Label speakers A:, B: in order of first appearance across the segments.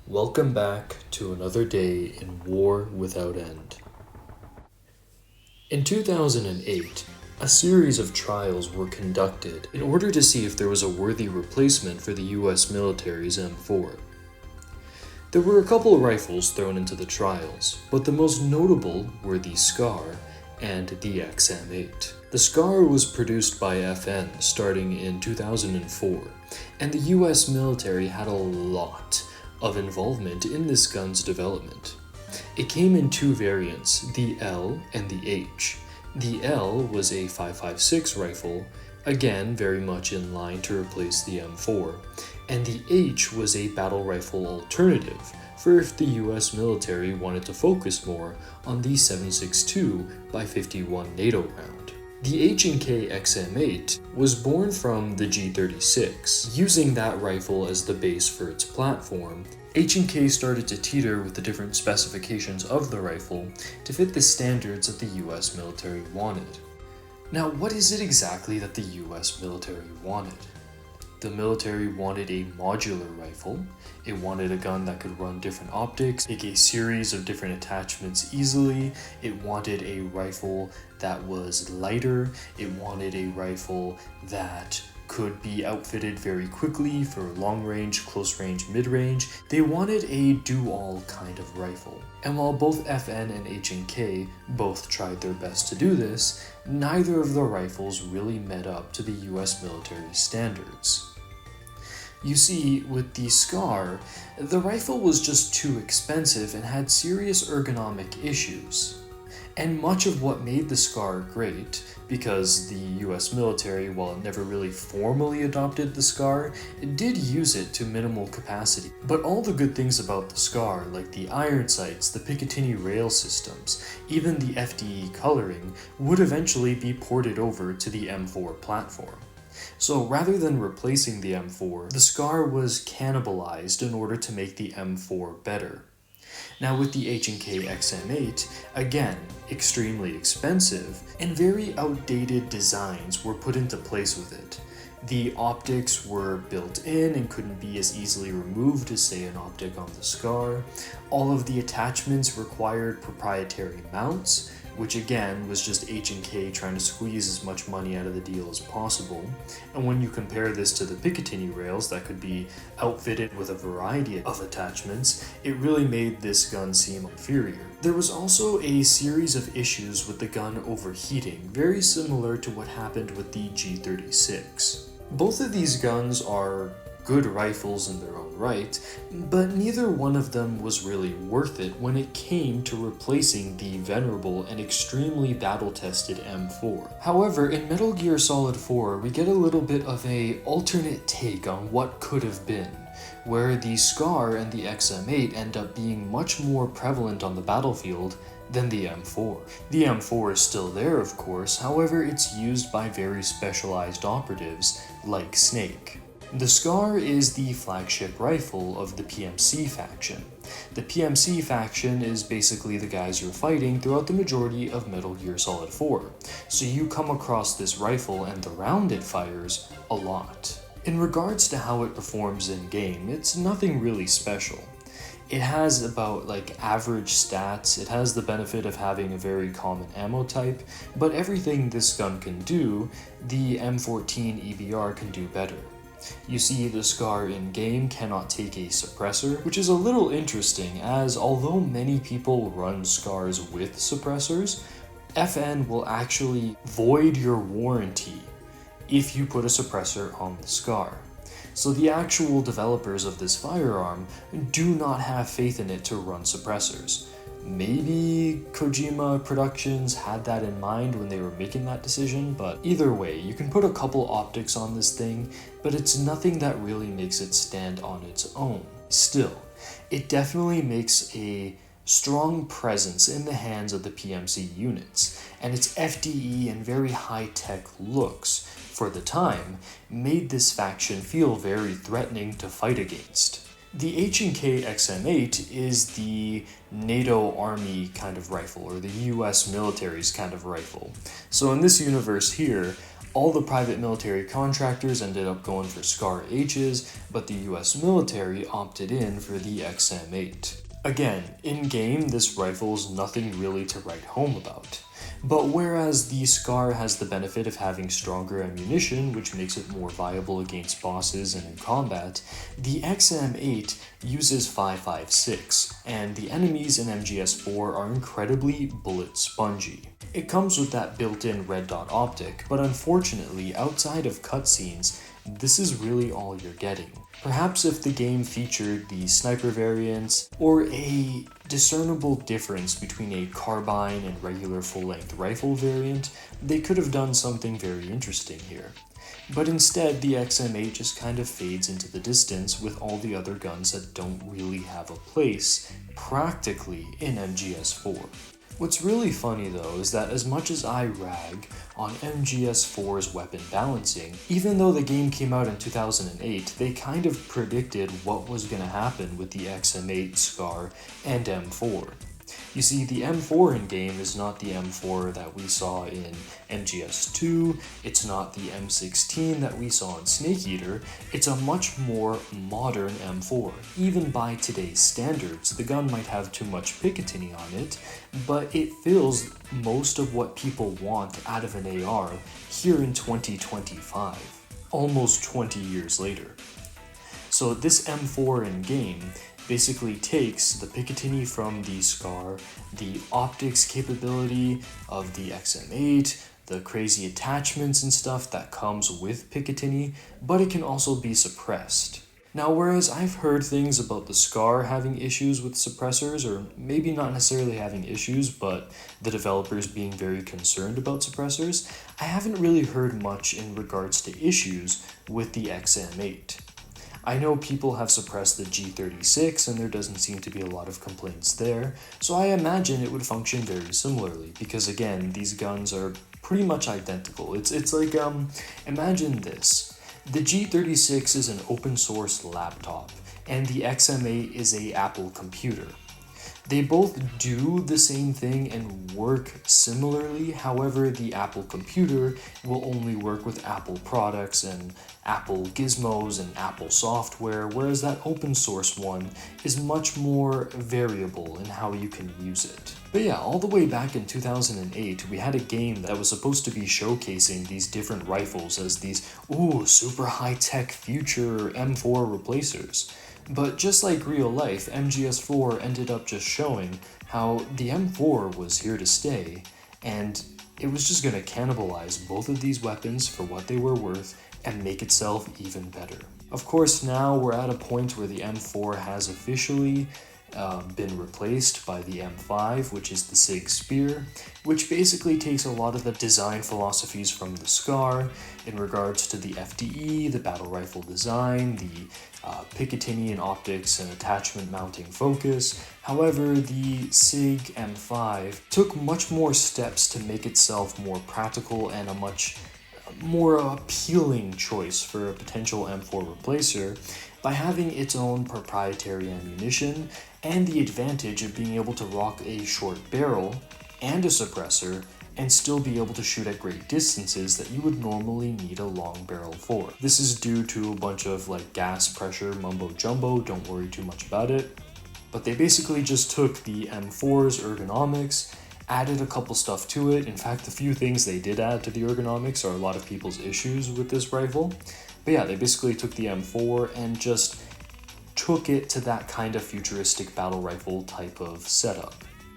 A: Welcome back to another day in War Without End. In 2008, a series of trials were conducted in order to see if there was a worthy replacement for the US military's M4. There were a couple of rifles thrown into the trials, but the most notable were the SCAR and the XM8. The SCAR was produced by FN starting in 2004, and the US military had a lot of involvement in this gun's development. It came in two variants, the L and the H. The L was a 5.56 rifle, again very much in line to replace the M4, and the H was a battle rifle alternative for if the US military wanted to focus more on the 7.62 by 51 NATO round. The H&K XM8 was born from the G36. Using that rifle as the base for its platform, H&K started to teeter with the different specifications of the rifle to fit the standards that the US military wanted. Now, what is it exactly that the US military wanted? The military wanted a modular rifle, it wanted a gun that could run different optics, take a series of different attachments easily, it wanted a rifle that was lighter, it wanted a rifle that could be outfitted very quickly for long range, close range, mid range. They wanted a do-all kind of rifle. And while both FN and H&K both tried their best to do this, neither of the rifles really met up to the US military standards. You see, with the SCAR, the rifle was just too expensive and had serious ergonomic issues. And much of what made the SCAR great, because the US military, while it never really formally adopted the SCAR, did use it to minimal capacity. But all the good things about the SCAR, like the iron sights, the Picatinny rail systems, even the FDE coloring, would eventually be ported over to the M4 platform. So rather than replacing the M4, the SCAR was cannibalized in order to make the M4 better. Now with the H&K XM8, again, extremely expensive, and very outdated designs were put into place with it. The optics were built in and couldn't be as easily removed as, say, an optic on the SCAR. All of the attachments required proprietary mounts, which again was just H&K trying to squeeze as much money out of the deal as possible. And when you compare this to the Picatinny rails that could be outfitted with a variety of attachments, it really made this gun seem inferior. There was also a series of issues with the gun overheating, very similar to what happened with the G36. Both of these guns are good rifles in their own right, but neither one of them was really worth it when it came to replacing the venerable and extremely battle-tested M4. However, in Metal Gear Solid 4, we get a little bit of an alternate take on what could have been, where the SCAR and the XM8 end up being much more prevalent on the battlefield than the M4. The M4 is still there, of course, however it's used by very specialized operatives like Snake. The SCAR is the flagship rifle of the PMC faction. The PMC faction is basically the guys you're fighting throughout the majority of Metal Gear Solid 4, so you come across this rifle and the round it fires a lot. In regards to how it performs in-game, it's nothing really special. It has about average stats, it has the benefit of having a very common ammo type, but everything this gun can do, the M14 EBR can do better. You see, the SCAR in-game cannot take a suppressor, which is a little interesting as although many people run SCARs with suppressors, FN will actually void your warranty if you put a suppressor on the SCAR. So the actual developers of this firearm do not have faith in it to run suppressors. Maybe Kojima Productions had that in mind when they were making that decision, but either way, you can put a couple optics on this thing, but it's nothing that really makes it stand on its own. Still, it definitely makes a strong presence in the hands of the PMC units, and its FDE and very high-tech looks, for the time, made this faction feel very threatening to fight against. The H&K XM8 is the NATO Army kind of rifle, or the US military's kind of rifle. So in this universe here, All the private military contractors ended up going for SCAR H's, but the US military opted in for the XM8. Again, in-game, this rifle is nothing really to write home about. But whereas the SCAR has the benefit of having stronger ammunition, which makes it more viable against bosses and in combat, the XM8 uses 5.56, and the enemies in MGS4 are incredibly bullet spongy. It comes with that built-in red dot optic, but unfortunately, outside of cutscenes, this is really all you're getting. Perhaps if the game featured the sniper variants, or a discernible difference between a carbine and regular full-length rifle variant, they could have done something very interesting here. But instead, the XM8 just kind of fades into the distance with all the other guns that don't really have a place, practically, in MGS4. What's really funny though is that as much as I rag on MGS4's weapon balancing, even though the game came out in 2008, they kind of predicted what was going to happen with the XM8, SCAR, and M4. You see, the M4 in-game is not the M4 that we saw in MGS2, it's not the M16 that we saw in Snake Eater, it's a much more modern M4. Even by today's standards, the gun might have too much Picatinny on it, but it fills most of what people want out of an AR here in 2025, almost 20 years later. So this M4 in-game basically takes the Picatinny from the SCAR, the optics capability of the XM8, the crazy attachments and stuff that comes with Picatinny, but it can also be suppressed. Now, whereas I've heard things about the SCAR having issues with suppressors, or maybe not necessarily having issues, but the developers being very concerned about suppressors, I haven't really heard much in regards to issues with the XM8. I know people have suppressed the G36 and there doesn't seem to be a lot of complaints there, so I imagine it would function very similarly, because again, these guns are pretty much identical. It's like, imagine this. The G36 is an open source laptop, and the XM8 is a Apple computer. They both do the same thing and work similarly, however, the Apple computer will only work with Apple products and Apple gizmos and Apple software, whereas that open source one is much more variable in how you can use it. But yeah, all the way back in 2008, we had a game that was supposed to be showcasing these different rifles as these, super high-tech future M4 replacers. But just like real life, MGS4 ended up just showing how the M4 was here to stay, and it was just going to cannibalize both of these weapons for what they were worth and make itself even better. Of course, now we're at a point where the M4 has officially been replaced by the M5, which is the SIG Spear, which basically takes a lot of the design philosophies from the SCAR in regards to the FDE, the battle rifle design, the Picatinny and optics and attachment mounting focus. However, the SIG M5 took much more steps to make itself more practical and a much more appealing choice for a potential M4 replacer by having its own proprietary ammunition and the advantage of being able to rock a short barrel and a suppressor and still be able to shoot at great distances that you would normally need a long barrel for. This is due to a bunch of gas pressure mumbo jumbo, don't worry too much about it. But they basically just took the M4's ergonomics, added a couple stuff to it. In fact, the few things they did add to the ergonomics are a lot of people's issues with this rifle. But yeah, they basically took the M4 and just took it to that kind of futuristic battle rifle type of setup.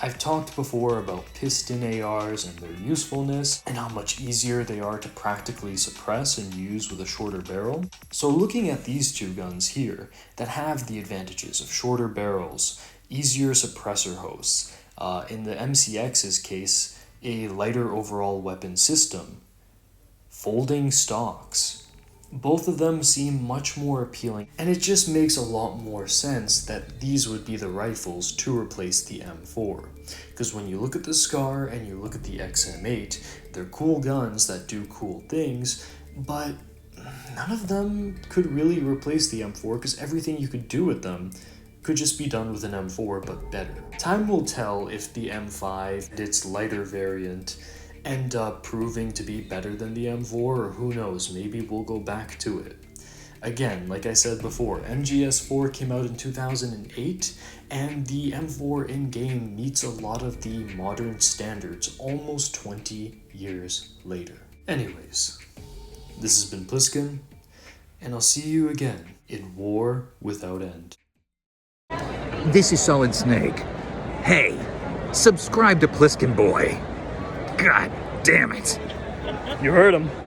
A: I've talked before about piston ARs and their usefulness and how much easier they are to practically suppress and use with a shorter barrel. So looking at these two guns here that have the advantages of shorter barrels, easier suppressor hosts, in the MCX's case, a lighter overall weapon system, folding stocks, both of them seem much more appealing, and it just makes a lot more sense that these would be the rifles to replace the M4. Because when you look at the SCAR and you look at the XM8, they're cool guns that do cool things, but none of them could really replace the M4 because everything you could do with them could just be done with an M4 but better. Time will tell if the M5 and its lighter variant end up proving to be better than the M4, or who knows, maybe we'll go back to it. Again, like I said before, MGS4 came out in 2008, and the M4 in-game meets a lot of the modern standards almost 20 years later. Anyways, this has been Pliskin, and I'll see you again in War Without End.
B: This is Solid Snake. Hey, subscribe to Pliskin Boy. God damn it.
C: You heard him.